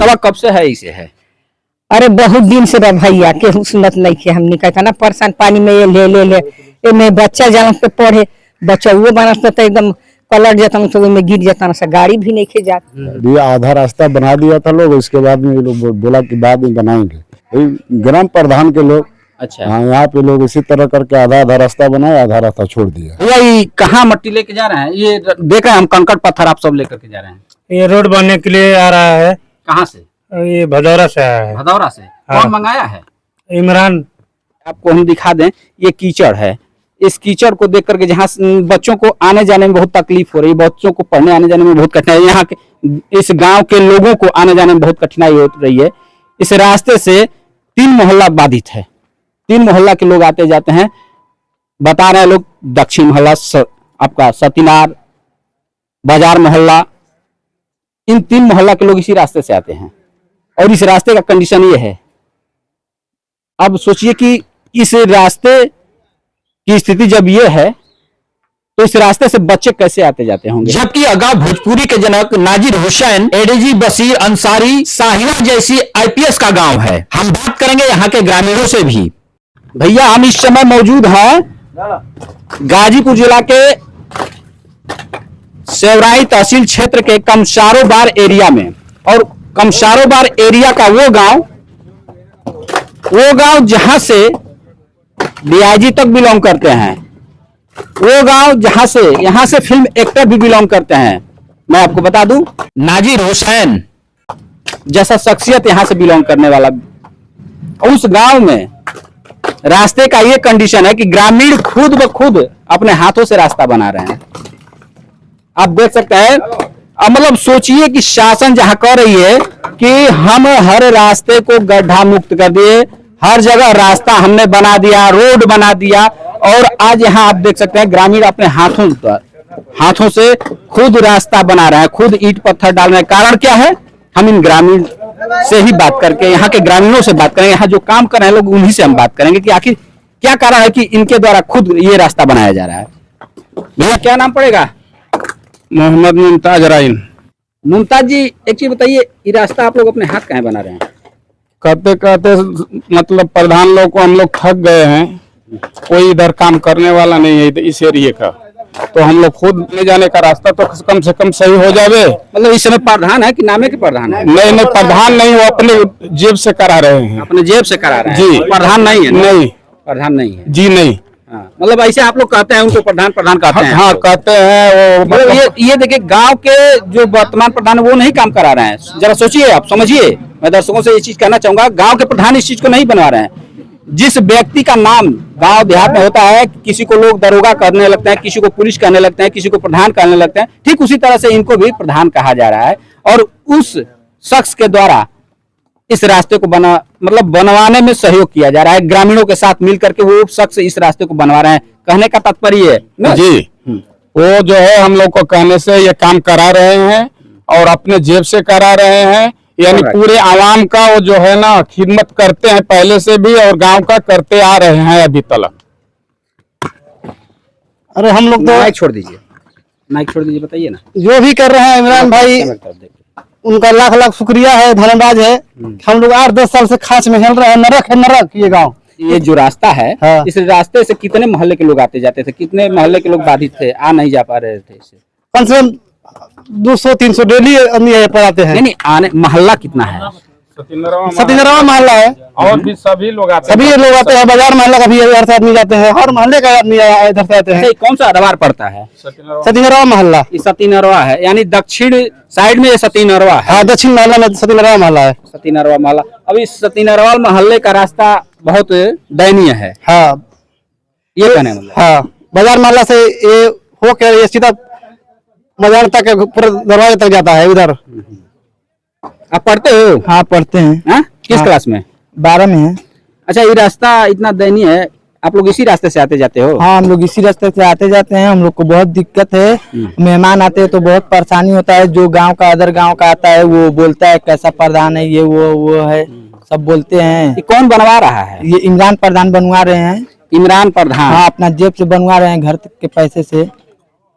रास्ता कब से है इसे है? अरे बहुत दिन से भैया केहू सुनत नहीं थे। हमने कहा ना परेशान पानी में ये ले ये में बच्चा जान पे पढ़े बच्चा वो बनत तो एकदम पलट जाता तो में गिर जाता ना, गाड़ी भी नहीं खे जाती। आधा रास्ता बना दिया था लोग, इसके बाद में ये लोग बोला कि बाद में बनाएंगे। ग्राम प्रधान के लोग अच्छा हाँ यहाँ पे लोग इसी तरह करके आधा रास्ता बनाए, आधा रास्ता छोड़ दिया। यही कहाँ मट्टी लेके जा रहे हैं? ये देख रहे हैं हम कंकड़ पत्थर आप सब लेकर के जा रहे हैं। ये रोड बनने के लिए आ रहा है। कहाँ से? ये भदौरा से आया है। भदौरा से? हाँ। कौन मंगाया है? इमरान। आपको हम दिखा दें, ये कीचड़ है। इस कीचड़ को देख करके जहाँ बच्चों को आने जाने में बहुत तकलीफ हो रही है, बच्चों को पढ़ने आने जाने में बहुत कठिनाई, यहाँ के इस गांव के लोगों को आने जाने में बहुत कठिनाई हो रही है। इस रास्ते से 3 मोहल्ला बाधित है। 3 मोहल्ला के लोग आते जाते हैं। बता रहे हैं लोग दक्षिण मोहल्ला आपका सतीनार बाजार मोहल्ला, इन 3 मोहल्ला के लोग इसी रास्ते से आते हैं और इस रास्ते का कंडीशन ये है। अब सोचिए कि इस रास्ते की स्थिति जब ये है तो इस रास्ते से बच्चे कैसे आते जाते होंगे। जबकि अगाऊ भोजपुरी के जनक नाजिर हुसैन, एडीजी बशीर अंसारी, साहिवाल जैसी आईपीएस का गांव है। हम बात करेंगे यहाँ के ग्रामीणों से भी। भैया हम इस समय मौजूद हैं गाजीपुर जिला के सेवराई तहसील क्षेत्र के कमशारोबार एरिया में, और कमशारोबार एरिया का वो गांव जहां से डीआईजी तक बिलोंग करते हैं, वो गांव जहां से यहां से फिल्म एक्टर भी बिलोंग करते हैं। मैं आपको बता दूं, नाजिर हुसैन जैसा शख्सियत यहां से बिलोंग करने वाला, उस गांव में रास्ते का ये कंडीशन है कि ग्रामीण खुद ब खुद अपने हाथों से रास्ता बना रहे हैं। आप देख सकते हैं। मतलब सोचिए कि शासन जहां कह रही है कि हम हर रास्ते को गड्ढा मुक्त कर दिए, हर जगह रास्ता हमने बना दिया, रोड बना दिया, और आज यहाँ आप देख सकते हैं ग्रामीण अपने हाथों से खुद रास्ता बना रहे हैं, खुद ईंट पत्थर डाल रहे हैं। कारण क्या है? हम इन ग्रामीण से ही बात करके, यहाँ के ग्रामीणों से बात करेंगे, यहाँ जो काम कर रहे हैं लोग उन्हीं से हम बात करेंगे कि आखिर क्या कारण है कि इनके द्वारा खुद ये रास्ता बनाया जा रहा है। भैया क्या नाम पड़ेगा? मोहम्मद मुमताज राइन। मुमताज जी, एक चीज बताइए, ये रास्ता आप लोग अपने हाथ कहाँ बना रहे हैं? कहते कहते मतलब प्रधान लोग को हम लोग थक गए हैं, कोई इधर काम करने वाला नहीं है इस एरिया का, तो हम लोग खुद ले जाने का रास्ता तो कम से कम सही हो जावे। मतलब इस समय प्रधान है कि नामे के प्रधान है? नहीं प्रधान नहीं, वो अपने जेब से करा रहे हैं। अपने जेब से करा रहे हैं जी। प्रधान नहीं है? नहीं प्रधान नहीं है जी, नहीं। हाँ, मतलब ऐसे आप लोग कहते हैं उनको प्रधान कहते हैं? हाँ कहते हैं। वो मतलब ये देखिए गांव के जो वर्तमान प्रधान है वो नहीं काम करा रहे हैं। जरा सोचिए, आप समझिए। मैं दर्शकों से ये चीज कहना चाहूंगा, गांव के प्रधान इस चीज को नहीं बनवा रहे हैं। जिस व्यक्ति का नाम गांव देहात में होता है, किसी को लोग दरोगा करने लगते हैं, किसी को पुलिस कहने लगते हैं, किसी को प्रधान कहने लगते हैं, ठीक उसी तरह से इनको भी प्रधान कहा जा रहा है। और उस शख्स के द्वारा इस रास्ते को बनवाने में सहयोग किया जा रहा है। ग्रामीणों के साथ मिलकर के वो शख्स इस रास्ते को बनवा रहे हैं। कहने का तात्पर्य है जी, वो जो है हम लोग को कहने से ये काम करा रहे हैं और अपने जेब से करा रहे हैं। यानी पूरे आवाम का वो जो है ना खिदमत करते हैं पहले से भी, और गांव का करते आ रहे हैं अभी तक। अरे हम लोग तो माइक छोड़ दीजिए, बताइए ना। जो भी कर रहे हैं इमरान भाई, उनका लाख लाख शुक्रिया है, धन्यवाद है। हम लोग 8-10 साल से खास में हिल रहे हैं। नरक है नरक ये गांव। ये जो रास्ता है, हाँ। इस रास्ते से कितने मोहल्ले के लोग आते जाते थे? कितने मोहल्ले के लोग बाधित थे, आ नहीं जा पा रहे थे इससे? कम से कम 200-300 डेली पर आते हैं। नहीं आने मोहल्ला कितना है? सतीनरवा मोहल्ला है, और भी सभी लोग आते हैं। बाजार मोहल्ला का भी इधर से आदमी जाते हैं, हर मोहल्ले का आदमी इधर से आते हैं। कौन सा अरवार पड़ता है? सतीनरवा मोहल्ला। ये सतीनरवा है, यानी दक्षिण साइड में ये सतीनरवा है। हाँ, दक्षिण मोहल्ला में सतीनरवा मोहल्ला है। सतीनरवा मोहल्ला। अब इस सतीनरवा मोहल्ले का रास्ता बहुत दयनीय है। हाँ, ये कहने मतलब। हाँ, बाजार मोहल्ला से ये होकर ये सीधा बाजार तक पूरा दरवाजे तक जाता है उधर। आप पढ़ते हो? हाँ, पढ़ते हैं। हाँ? किस हाँ, क्लास में? 12 में है। अच्छा, ये रास्ता इतना दयनीय है, आप लोग इसी रास्ते से आते जाते हो? हाँ, हम लोग इसी रास्ते से आते जाते हैं। हम लोग को बहुत दिक्कत है, मेहमान आते हैं तो बहुत परेशानी होता है। जो गांव का अदर गांव का आता है वो बोलता है कैसा प्रधान है ये वो है, सब बोलते हैं। ये कौन बनवा रहा है? ये इमरान प्रधान बनवा रहे हैं। इमरान प्रधान? हाँ, अपना जेब से बनवा रहे हैं, घर के पैसे से।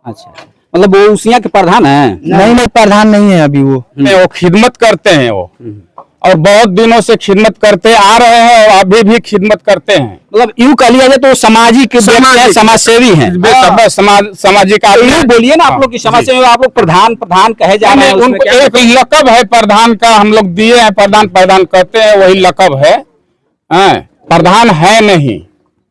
अच्छा, मतलब वो उस यहाँ के प्रधान है? नहीं, प्रधान नहीं है अभी वो खिदमत करते हैं वो, और बहुत दिनों से खिदमत करते आ रहे हैं और अभी भी खिदमत करते हैं। मतलब यूं कह लिया जाए तो सामाजिक समाज सेवी हैं। सामाजिक यूं बोलिए ना, आप लोग की समाज सेवी, आप लोग प्रधान प्रधान कहे जा रहे हैं, उसमें उनको क्या? एक लकब है प्रधान का, हम लोग दिए हैं, प्रधान प्रधान करते हैं, वही लकब है। प्रधान है नहीं।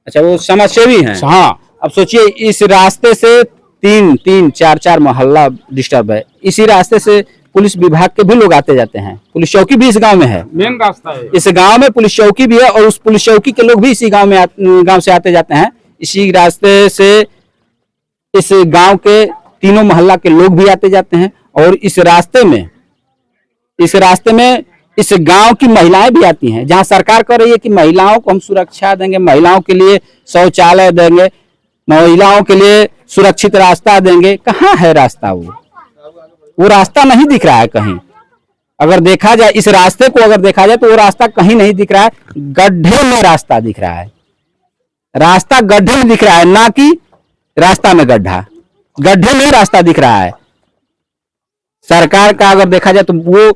अच्छा, वो समाज सेवी हैं। हाँ, अब सोचिए, इस रास्ते से तीन चार मोहल्ला डिस्टर्ब है, इसी रास्ते से पुलिस विभाग के भी लोग आते जाते हैं। पुलिस चौकी भी इस गांव में है, मेन रास्ता है। इस गांव में पुलिस चौकी भी है, और उस पुलिस चौकी के लोग भी इसी गांव से आते जाते हैं। इसी रास्ते से इस गांव के तीनों मोहल्ला के लोग भी आते जाते हैं, और इस रास्ते में इस गांव की महिलाएं भी आती हैं। जहां सरकार कह रही है कि महिलाओं को हम सुरक्षा देंगे, महिलाओं के लिए शौचालय देंगे, महिलाओं के लिए सुरक्षित रास्ता देंगे, कहाँ है रास्ता? वो रास्ता नहीं दिख रहा है कहीं। अगर देखा जाए इस रास्ते को, अगर देखा जाए तो वो रास्ता कहीं नहीं दिख रहा है। गड्ढे में रास्ता दिख रहा है, रास्ता गड्ढे में दिख रहा है, ना कि रास्ता में गड्ढा। गड्ढे में रास्ता दिख रहा है। सरकार का अगर देखा जाए तो वो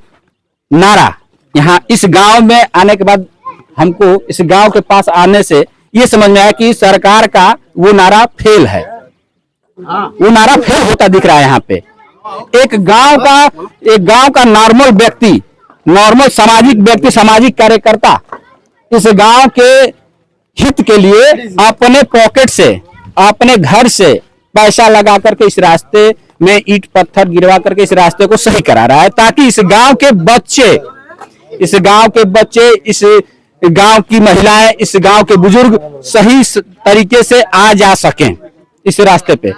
नारा यहाँ इस गांव में आने के बाद, हमको इस गांव के पास आने से ये समझ में आया कि सरकार का वो नारा फेल है। वो नारा फेल होता दिख रहा है। यहाँ पे एक गांव का नॉर्मल व्यक्ति, नॉर्मल सामाजिक व्यक्ति, सामाजिक कार्यकर्ता इस गांव के हित के लिए अपने पॉकेट से, अपने घर से पैसा लगा करके इस रास्ते में ईंट पत्थर गिरवा करके इस रास्ते को सही करा रहा है, ताकि इस गांव के बच्चे, इस गांव की महिलाएं, इस गांव के बुजुर्ग सही तरीके से आ जा सकें इस रास्ते पे।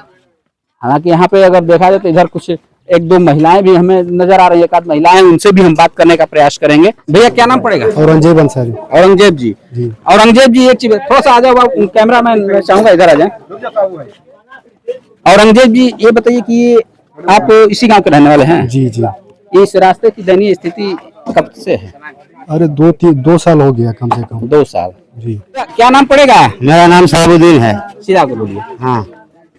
हालांकि यहाँ पे अगर देखा जाए तो इधर कुछ एक दो महिलाएं भी हमें नजर आ रही है, एक आध महिलाएं, उनसे भी हम बात करने का प्रयास करेंगे। भैया क्या नाम पड़ेगा? औरंगजेब अंसारी। औरंगजेब जी। औरंगजेब जी, एक चीज थोड़ा सा आ जाओ, कैमरा मैन चाहूंगा इधर आ जाए। औरंगजेब जी, ये बताइए कि आप इसी गांव के रहने वाले हैं? जी जी। इस रास्ते की दयनीय स्थिति कब से है? अरे 2 साल हो गया कम से कम। 2 साल जी। क्या नाम पड़ेगा? मेरा नाम साबुद्दीन है। सीधा को बोलिए। हाँ,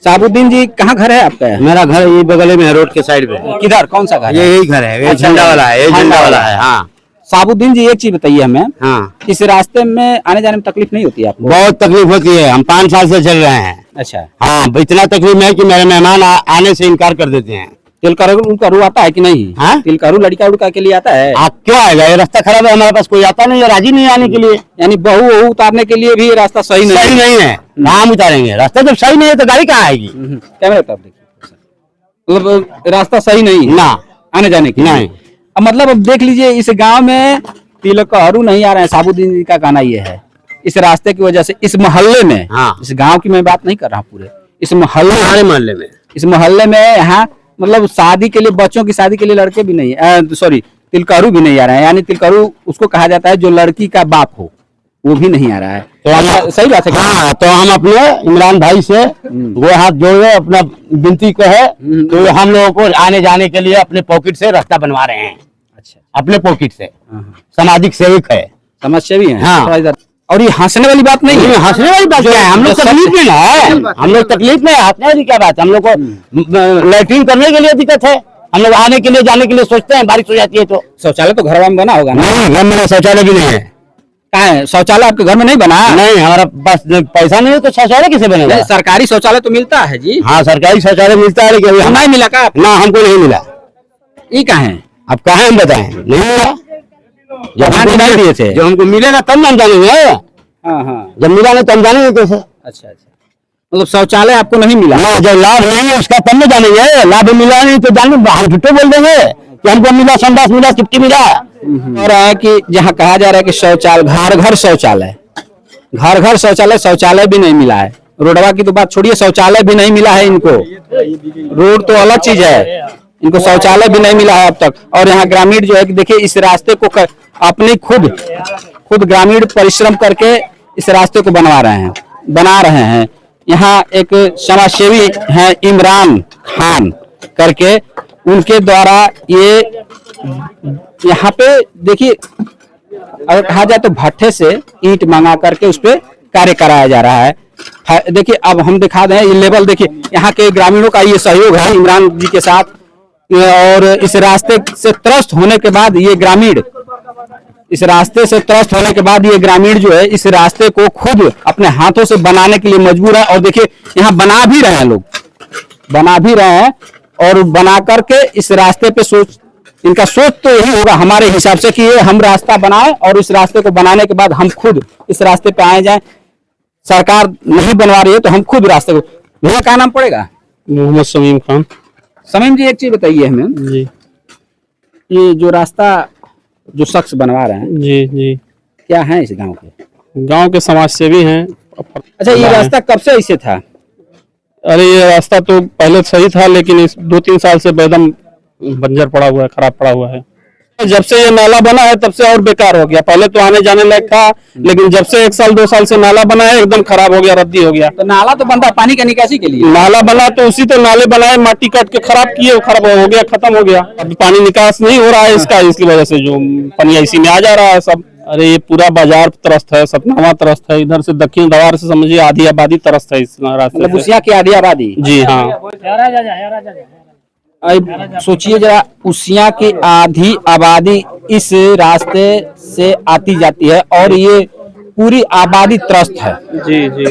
साबुद्दीन जी, कहाँ घर है आपका? मेरा घर ये बगल में है, रोड के साइड में। किधर, कौन सा घर? यही घर है, ये अच्छा, झंडा वाला है, ये झंडा वाला है। हाँ। साबुद्दीन जी, एक चीज बताइए हमें। हाँ, इस रास्ते में आने जाने में तकलीफ नहीं होती आपको? बहुत तकलीफ होती है, हम 5 साल से चल रहे हैं। अच्छा। हाँ, इतना तकलीफ है कि मेरे मेहमान आने से इनकार कर देते हैं। तिलकरू आता है कि नहीं? हाँ? तिलकरू लड़का उड़का के लिए आता है? आप क्यों आएगा? ये रास्ता खराब है, हमारे पास कोई आता नहीं है, राजी नहीं आने के लिए। यानी बहू उतारने के लिए भी रास्ता सही नहीं? सही नहीं है, हम उतारेंगे। रास्ता जब सही नहीं है तो गाड़ी कहाँ आएगी? कैमरे पर देखिए, मतलब रास्ता सही नहीं है ना आने जाने के लिए। नहीं। अब मतलब अब देख लीजिए, इस गांव में तिलकहरू नहीं आ रहे हैं। साबुद्दीन जी का कहना यह है, इस रास्ते की वजह से इस मोहल्ले में, हाँ। इस गांव की मैं बात नहीं कर रहा हूँ, पूरे इस मोहल्ले मोहल्ले में यहाँ मतलब शादी के लिए, बच्चों की शादी के लिए लड़के भी नहीं, सॉरी, तिलकहरू भी नहीं आ रहे हैं। यानी तिलकहरू उसको कहा जाता है जो लड़की का बाप हो, वो भी नहीं आ रहा है। तो हम, सही बात है। हाँ, तो हम अपने इमरान भाई से वो हाथ जोड़े अपना विनती कहे, तो हम लोगों को आने जाने के लिए अपने पॉकेट से रास्ता बनवा रहे हैं। अच्छा, अपने पॉकेट से। सामाजिक सेवक है, समस्या भी है। हाँ। और ये हंसने वाली बात नहीं है। हंसने वाली बात क्या है? हम लोग तकलीफ में है, हम लोग तकलीफ में, हंसने वाली क्या बात है? हम लोग को लैट्रिन करने के लिए दिक्कत है, हम लोग आने के लिए जाने के लिए सोचते हैं, बारिश हो जाती है तो। शौचालय तो घर में बना होगा ना? नहीं, घर में शौचालय भी नहीं है। कहाँ है शौचालय? आपके घर में नहीं बना? नहीं, हमारा पास पैसा नहीं है तो शौचालय कैसे बनेगा? सरकारी शौचालय तो मिलता है जी। हाँ, सरकारी शौचालय मिलता है, लेकिन तो नहीं मिला का? ना, हमको नहीं मिला। ये कहाँ है? अब कहाँ हम बताएं? नहीं मिला। जब हमको नहीं दिए थे, जब हमको मिलेगा तब हम जानेंगे। हाँ हाँ। जब मिला नहीं तो हम जानेंगे कैसे? अच्छा अच्छा, मतलब शौचालय आपको नहीं मिला? ना, जब लाभ नहीं है उसका तब में जानेंगे। लाभ मिला नहीं तो जाने, हम झूठे बोल देंगे कि हमको मिला, संडास मिला, चिपटी मिला। और है कि जहाँ कहा जा रहा है कि शौचालय, घर घर शौचालय, घर घर शौचालय, शौचालय भी नहीं मिला है। रोडवा की तो बात छोड़िए, शौचालय भी नहीं मिला है इनको। रोड तो अलग चीज है, इनको शौचालय भी नहीं मिला है अब तक। और यहाँ ग्रामीण जो है कि देखिए, इस रास्ते को अपनी खुद ग्रामीण परिश्रम करके इस रास्ते को बना रहे हैं। यहाँ एक समाजसेवी हैं इमरान खान करके, उनके द्वारा ये यहाँ पे देखिए, अगर कहा जाए तो भट्ठे से ईंट मंगा करके उस पे कार्य कराया जा रहा है। देखिए अब हम दिखा दें ये लेवल, देखिए यहाँ के ग्रामीणों का ये सहयोग है इमरान जी के साथ, और इस रास्ते से त्रस्त होने के बाद ये ग्रामीण जो है इस रास्ते को खुद अपने हाथों से बनाने के लिए मजबूर है। और देखिए यहाँ बना भी रहे हैं लोग, बना भी रहे हैं, और बना करके इस रास्ते पे इनका सोच तो यही होगा हमारे हिसाब से कि ये हम रास्ता बनाए और इस रास्ते को बनाने के बाद हम खुद इस रास्ते पे आए जाएं। सरकार नहीं बनवा रही है तो हम खुद रास्ते को। भैया क्या नाम पड़ेगा? मोहम्मद समीम खान। समीम जी, एक चीज बताइए हमें जी ये जो रास्ता जो शख्स बनवा रहे हैं जी जी क्या है इस गांव के? गांव के समाज सेवी हैं। अच्छा, ये रास्ता कब से ऐसे था? अरे ये रास्ता तो पहले सही था, लेकिन इस 2-3 साल से एकदम बंजर पड़ा हुआ है, खराब पड़ा हुआ है। जब से ये नाला बना है तब से और बेकार हो गया। पहले तो आने जाने लायक था, लेकिन जब से 1-2 साल से नाला बना है एकदम खराब हो गया, रद्दी हो गया। तो नाला तो बनता पानी का निकासी के लिए, नाला बना तो उसी तो नाले बनाए, माटी काट के खराब किए, खराब हो गया, खत्म हो गया। अब पानी निकास नहीं हो रहा है इसका, इसकी वजह से जो पानी इसी में आ जा रहा है सब। अरे ये पूरा बाजार त्रस्त है, सतनावा त्रस्त है, इधर से दक्षिण द्वार से समझिए आधी आबादी त्रस्त है इस रास्ते मतलब से। उसिया की आधी आबादी। जी हाँ। सोचिए जरा, उसिया की आधी आबादी इस रास्ते से आती जाती है और ये पूरी आबादी त्रस्त है। जी जी।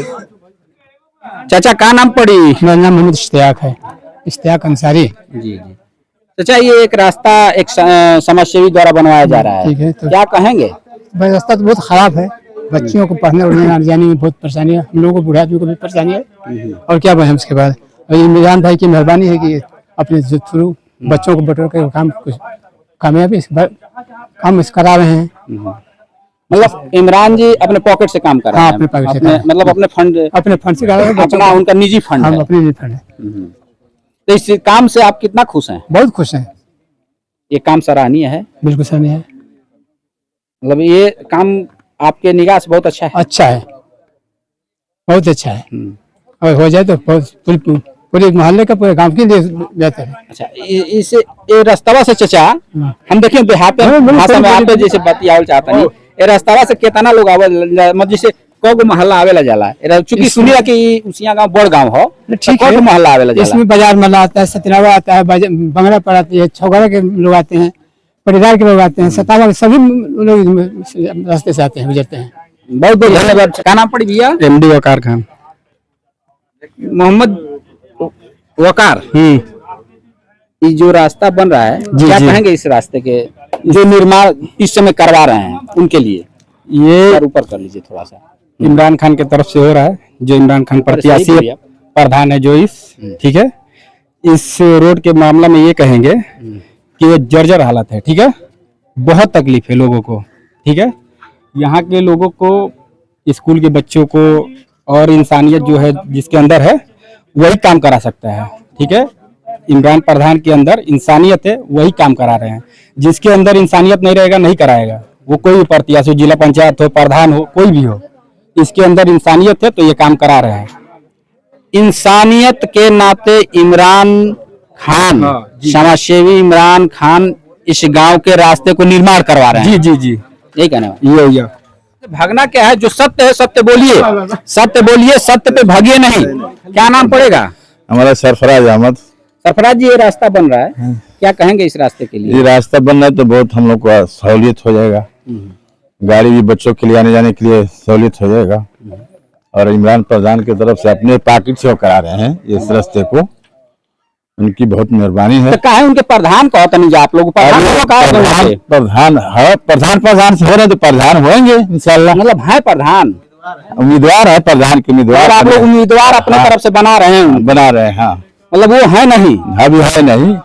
चाचा क्या नाम पड़ी? मेरा नाम मोहम्मद इश्तियाक है, इश्तियाक अंसारी। जी जी। चाचा ये एक रास्ता एक समाजसेवी द्वारा बनवाया जा रहा ठीक है, है, तो क्या कहेंगे? भाई रास्ता तो बहुत खराब है, बच्चियों को पढ़ने उड़ने आने जाने में बहुत परेशानी है, हम लोगों को बूढ़े आदमी को भी परेशानी है। और क्या बताएं उसके बाद। और ये मिजान भाई की मेहरबानी है कि अपने थ्रू बच्चों को बटोर कर काम कुछ कामयाबी काम करा रहे हैं। मतलब इमरान जी अपने पॉकेट से काम कर रहे हैं? हाँ, अपने पॉकेट से काम। मतलब अपने फंड से करा रहे हैं, बच्चों अपना, को- उनका निजी फंड हम है। अपने लिए फंड है। तो इस काम से आप कितना खुश हैं? बहुत खुश हैं, ये काम सराहनीय है, बिल्कुल सही है, मतलब ये काम आपके निगाह से बहुत अच्छा है। अच्छा है, बहुत अच्छा है। और हो जाए तो बहुत पूरे मोहल्ले का, पूरे गांव के लिए बेहतर है। अच्छा, इसे ये रास्ता से चचा हम देखिए देहात भाषा में आप जैसे बतियावल चाहता नहीं, ये रास्ता से कितना लोग आवे, मतलब जैसे कोगो मोहल्ला आवेला जाला, चूंकि सुनिया कि उसिया गांव बड़ गांव हो, ठीक है, मोहल्ला आवेला जाला। इसमें बाजार मेला आता है, सतनावा आता है, बंगड़ा पर आती है, छौगड़ा के लोग आते हैं, परिवार के लोग आते हैं, सतावा सभी लोग रास्ते से आते हैं, गुजरते हैं। बहुत बहुत धन्यवाद। क्या नाम पड़ी भैया? MD वकार खान। मोहम्मद वकार। ये जो रास्ता बन रहा है, क्या कहेंगे इस रास्ते के जो निर्माण इस समय करवा रहे हैं उनके लिए? ये ऊपर कर लीजिए थोड़ा सा। इमरान खान की तरफ से हो रहा है, जो इमरान खान प्रत्याशी प्रधान है जो इस, ठीक है। इस रोड के मामला में ये कहेंगे कि ये जर्जर हालत है, ठीक है, बहुत तकलीफ है लोगों को, ठीक है। यहाँ के लोगों को, स्कूल के बच्चों को, और इंसानियत जो है जिसके अंदर है वही काम करा सकता है, ठीक है। इमरान प्रधान के अंदर इंसानियत है, वही काम करा रहे हैं। जिसके अंदर इंसानियत नहीं रहेगा नहीं कराएगा, वो कोई भी प्रत्याशी, जिला पंचायत हो, प्रधान हो, कोई भी हो, इसके अंदर इंसानियत है तो ये काम करा रहे हैं। इंसानियत के नाते इमरान खान, समाजसेवी इमरान खान इस गांव के रास्ते को निर्माण करवा रहे हैं। जी जी जी, यही कहने वाला। ये भागना क्या है, जो सत्य है सत्य बोलिए, सत्य बोलिए, सत्य पे भागिए नहीं। क्या नाम पड़ेगा? हमारा सरफराज अहमद। सरफराज जी, ये रास्ता बन रहा है, क्या कहेंगे इस रास्ते के लिए? ये रास्ता बन रहा है तो बहुत हम लोग को सहूलियत हो जाएगा, गाड़ी भी बच्चों के लिए आने जाने के लिए सहूलियत हो जाएगा। और इमरान प्रधान की तरफ से अपने पॉकेट से वो करा रहे हैं इस रास्ते को, उनकी बहुत मेहरबानी है। तो कहा है उनके प्रधान को होता नहीं, आप लोग प्रधान प्रधान से हो रहे तो प्रधान होंगे इंशाल्लाह, मतलब है प्रधान, उम्मीदवार है प्रधान के उम्मीदवार। और आप लोग उम्मीदवार अपने तरफ से बना रहे हैं, बना रहे हैं, हाँ, मतलब वो है नहीं, अभी है नहीं,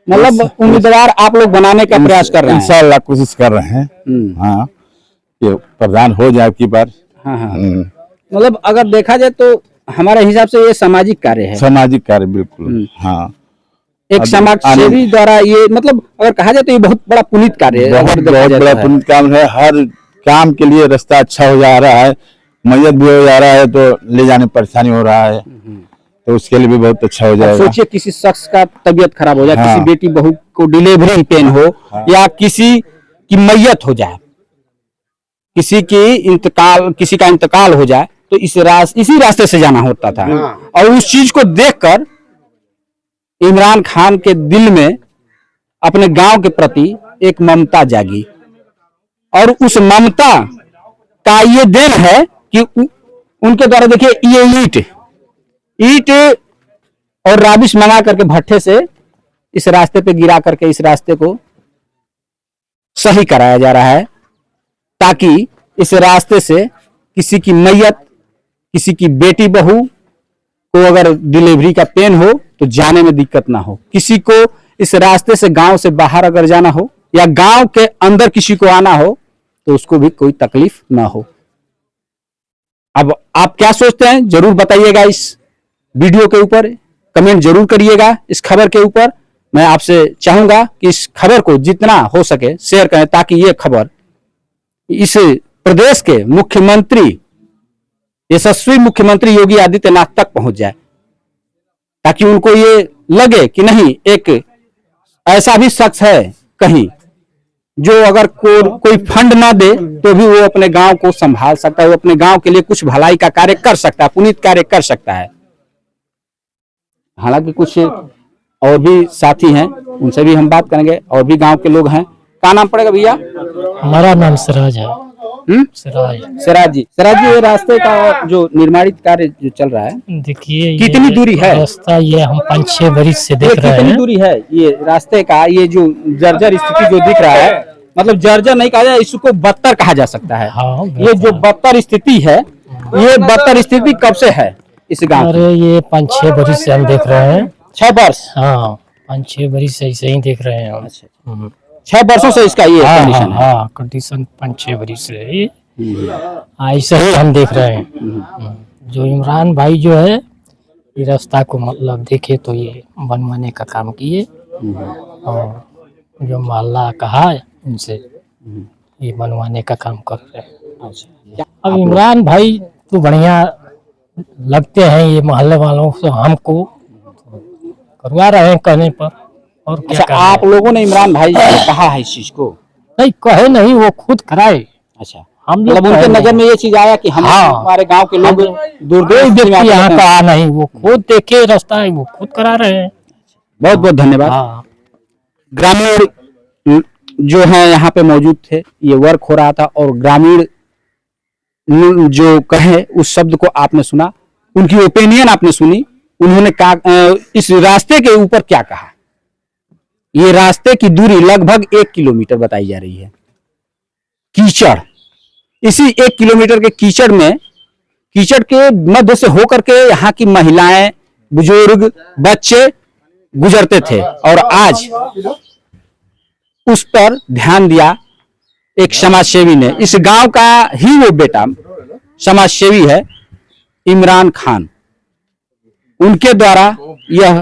मतलब उम्मीदवार आप लोग बनाने का प्रयास कर रहे हैं। इंशाल्लाह कोशिश कर रहे हैं, हाँ, कि प्रधान हो जाए की बार। हाँ हाँ, मतलब अगर देखा जाए तो हमारे हिसाब से ये सामाजिक कार्य है, सामाजिक कार्य, बिल्कुल, हाँ। एक समाज सेवी द्वारा ये, मतलब अगर कहा जाए तो ये बहुत बड़ा पुनीत कार्य है, बहुत बड़ा पुण्य काम है। हर काम के लिए रास्ता अच्छा हो जा रहा है, मैयत भी हो जा रहा है तो ले जाने में परेशानी हो रहा है, तो उसके लिए भी बहुत अच्छा हो जाएगा। सोचिए किसी शख्स का तबीयत खराब हो जाए, हाँ। किसी बेटी बहू को डिलीवरी पेन हो, या किसी की मैयत हो जाए, किसी का इंतकाल हो जाए, तो इसी रास्ते से जाना होता था। और उस चीज को देखकर इमरान खान के दिल में अपने गांव के प्रति एक ममता जागी, और उस ममता का ये देन है कि उनके द्वारा देखिए ये ईंट और राबिश मंगा करके भट्ठे से इस रास्ते पे गिरा करके इस रास्ते को सही कराया जा रहा है, ताकि इस रास्ते से किसी की मैयत, किसी की बेटी बहू को अगर डिलीवरी का पेन हो तो जाने में दिक्कत ना हो, किसी को इस रास्ते से गांव से बाहर अगर जाना हो या गांव के अंदर किसी को आना हो तो उसको भी कोई तकलीफ ना हो। अब आप क्या सोचते हैं जरूर बताइएगा, इस वीडियो के ऊपर कमेंट जरूर करिएगा। इस खबर के ऊपर मैं आपसे चाहूंगा कि इस खबर को जितना हो सके शेयर करें, ताकि ये खबर इस प्रदेश के मुख्यमंत्री, यशस्वी मुख्यमंत्री योगी आदित्यनाथ तक पहुंच जाए, ताकि उनको ये लगे कि नहीं, एक ऐसा भी शख्स है कहीं जो अगर कोई फंड ना दे तो भी वो अपने गांव को संभाल सकता है, वो अपने गांव के लिए कुछ भलाई का कार्य कर सकता है, पुनीत कार्य कर सकता है। हालांकि कुछ और भी साथी हैं, उनसे भी हम बात करेंगे, और भी गांव के लोग हैं। क्या नाम पड़ेगा भैया? हमारा नाम सिराज है। सिराज जी, ये रास्ते का जो निर्माणित कार्य जो चल रहा है, देखिए कितनी दूरी है रास्ता? ये हम 5-6 बरिस से देख रहे हैं। कितनी दूरी है ये रास्ते का? ये जो जर्जर स्थिति जो दिख रहा है, मतलब जर्जर नहीं कहा जाए, इसको बदतर कहा जा सकता है। हाँ, ये जो बदतर स्थिति है, ये बदतर स्थिति कब से है इस गाँव? अरे ये 5-6 बरिस से हम देख रहे हैं। 6 वर्ष? हाँ, 5-6 बरिस से ऐसे ही देख रहे हैं हम। 6 वर्षों से इसका ये कंडीशन है? हाँ, कंडीशन 5-6 बरिस से है, ऐसे ही हम देख रहे हैं। जो इमरान भाई जो है ये रास्ता को मतलब देखे तो ये बनवाने का काम किए, और जो मोहल्ला कहा उनसे ये बनवाने का काम कर रहे हैं। अब इमरान भाई तो बढ़िया लगते हैं, ये मोहल्ले वालों से हमको करवा रहे हैं कहने पर, और क्या अच्छा, आप लोगों ने इमरान भाई से कहा है इस चीज को? नहीं कहे नहीं, वो खुद कराए। अच्छा, हम लोग मतलब उनके नजर में ये चीज आया कि हमारे गांव के लोग दूर व्यक्ति यहाँ का आ नहीं, वो खुद देखे रास्ता है, वो खुद करा रहे हैं। बहुत बहुत धन्यवाद। ग्रामीण जो है यहाँ पे मौजूद थे, ये वर्क हो रहा था, और ग्रामीण जो कहे उस शब्द को आपने सुना, उनकी ओपिनियन आपने सुनी। उन्होंने कहा इस रास्ते के ऊपर क्या कहा। ये रास्ते की दूरी लगभग 1 किलोमीटर बताई जा रही है। कीचड़, इसी 1 किलोमीटर के कीचड़ के मध्य से होकर के यहाँ की महिलाएं, बुजुर्ग, बच्चे गुजरते थे, और आज उस पर ध्यान दिया एक समाजसेवी ने। इस गांव का ही वो बेटा समाजसेवी है, इमरान खान। उनके द्वारा यह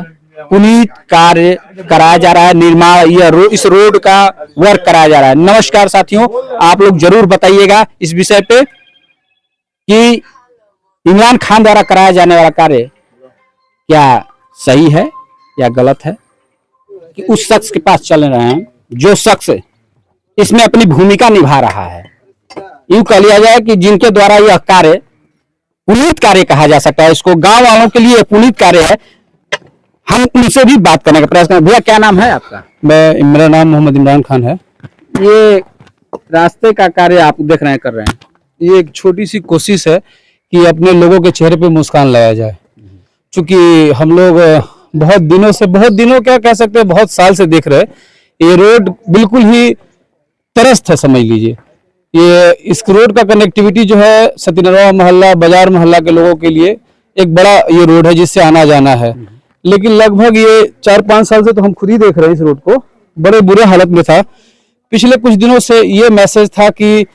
पुनीत कार्य कराया जा रहा है, निर्माण इस रोड का वर्क कराया जा रहा है। नमस्कार साथियों, आप लोग जरूर बताइएगा इस विषय पे कि इमरान खान द्वारा कराया जाने वाला कार्य क्या सही है या गलत है, कि उस शख्स के पास चल रहे हैं जो शख्स इसमें अपनी भूमिका निभा रहा है। यूं कह लिया जाए कि जिनके द्वारा यह कार्य पुनीत कार्य कहा जा सकता है, इसको गांव वालों के लिए पुनीत कार्य है। हम उनसे भी बात करने का प्रयास करें। भैया क्या नाम है आपका? मेरा नाम मोहम्मद इमरान खान है। ये रास्ते का कार्य आप देख रहे हैं, कर रहे हैं, ये एक छोटी सी कोशिश है कि अपने लोगों के चेहरे पे मुस्कान लाया जाए, क्योंकि हम लोग बहुत दिनों क्या कह सकते हैं, बहुत साल से देख रहे हैं। ये रोड बिल्कुल ही तरस्त है, समझ लीजिए। ये इस रोड का कनेक्टिविटी जो है सतीनरवा मोहल्ला, बाजार मोहल्ला के लोगों के लिए एक बड़ा ये रोड है जिससे आना जाना है। लेकिन लगभग ये 4-5 साल से तो हम खुद ही देख रहे हैं इस रोड को, बड़े बुरे हालत में था। पिछले कुछ दिनों से ये मैसेज था कि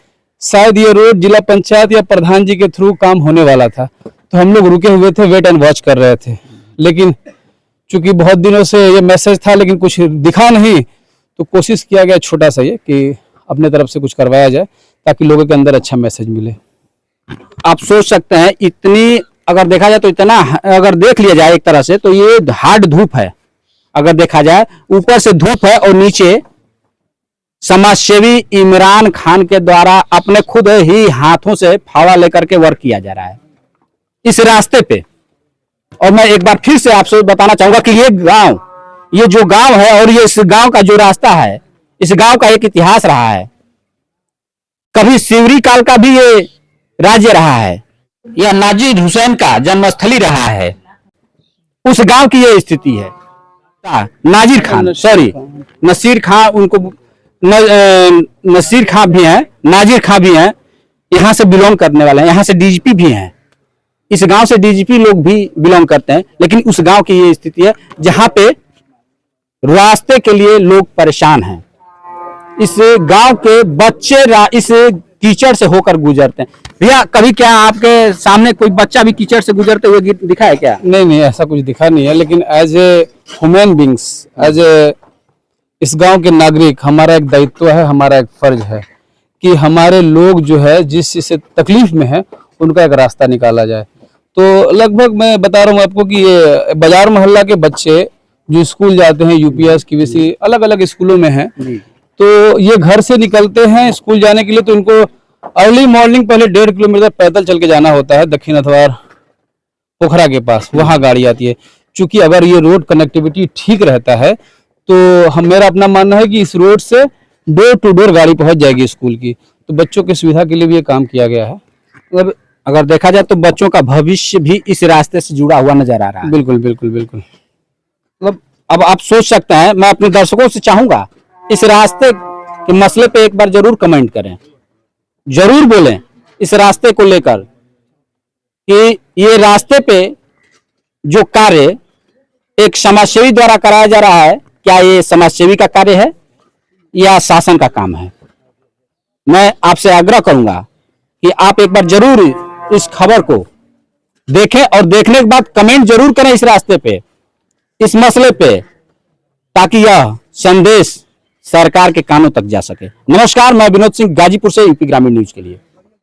शायद ये रोड जिला पंचायत या प्रधान जी के थ्रू काम होने वाला था, तो हम लोग रुके हुए थे, वेट एंड वॉच कर रहे थे। लेकिन चूंकि बहुत दिनों से ये मैसेज था लेकिन कुछ दिखा नहीं, तो कोशिश किया गया छोटा सा ये कि अपने तरफ से कुछ करवाया जाए ताकि लोगों के अंदर अच्छा मैसेज मिले। आप सोच सकते हैं, इतनी अगर देखा जाए तो इतना, अगर देख लिया जाए एक तरह से तो ये हार्ड धूप है। अगर देखा जाए ऊपर से धूप है और नीचे समाजसेवी इमरान खान के द्वारा अपने खुद ही हाथों से फावड़ा लेकर के वर्क किया जा रहा है। इस रास्ते पे। और मैं एक बार फिर से आपसे बताना चाहूंगा कि ये जो गांव है और ये इस गांव का जो रास्ता है, इस गांव का एक इतिहास रहा है। कभी सिवरी काल का भी ये राज्य रहा है। यह नाजिर हुसैन का जन्मस्थली रहा है। उस गांव की ये स्थिति है। नाजिर खान, सॉरी, नसीर खान, उनको नसीर खान भी हैं, नाजिर खान भी हैं, यहाँ से बिलोंग करने वाले हैं, यहाँ से डीजीपी भी हैं। इस गांव से डीजीपी लोग भी बिलोंग करते हैं। लेकिन उस गांव की ये स्थिति है जहां पे रास्ते के लिए लोग परेशान हैं। इस गांव के बच्चे इस कीचड़ से होकर गुजरते हैं। भैया, कभी क्या आपके सामने कोई बच्चा भी कीचड़ से गुजरते हुए दिखा है क्या? नहीं, ऐसा कुछ दिखा नहीं है, लेकिन as a human beings, as a इस गांव के नागरिक, हमारा एक दायित्व है, हमारा एक फर्ज है कि हमारे लोग जो है जिस चीज से तकलीफ में है उनका एक रास्ता निकाला जाए। तो लगभग मैं बता रहा हूँ आपको कि ये बाजार मोहल्ला के बच्चे जो स्कूल जाते हैं, यूपीएस, केवीसी, अलग अलग स्कूलों में हैं, तो ये घर से निकलते हैं स्कूल जाने के लिए, तो इनको अर्ली मॉर्निंग पहले 1.5 किलोमीटर पैदल चल के जाना होता है दक्षिण अथवार पोखरा के पास, वहां गाड़ी आती है। चूंकि अगर ये रोड कनेक्टिविटी ठीक रहता है तो मेरा अपना मानना है कि इस रोड से डोर टू डोर गाड़ी पहुंच जाएगी स्कूल की। तो बच्चों की सुविधा के लिए भी ये काम किया गया है। मतलब अगर देखा जाए तो बच्चों का भविष्य भी इस रास्ते से जुड़ा हुआ नजर आ रहा है। बिल्कुल बिल्कुल बिल्कुल। मतलब अब आप सोच सकते हैं, मैं अपने दर्शकों से चाहूंगा इस रास्ते के मसले पे एक बार जरूर कमेंट करें, जरूर बोलें इस रास्ते को लेकर कि ये रास्ते पे जो कार्य एक समाजसेवी द्वारा कराया जा रहा है, क्या ये समाजसेवी का कार्य है या शासन का काम है? मैं आपसे आग्रह करूंगा कि आप एक बार जरूर इस खबर को देखें और देखने के बाद कमेंट जरूर करें इस रास्ते पे, इस मसले पे, ताकि यह संदेश सरकार के कानों तक जा सके। नमस्कार, मैं विनोद सिंह, गाजीपुर से यूपी ग्रामीण न्यूज के लिए।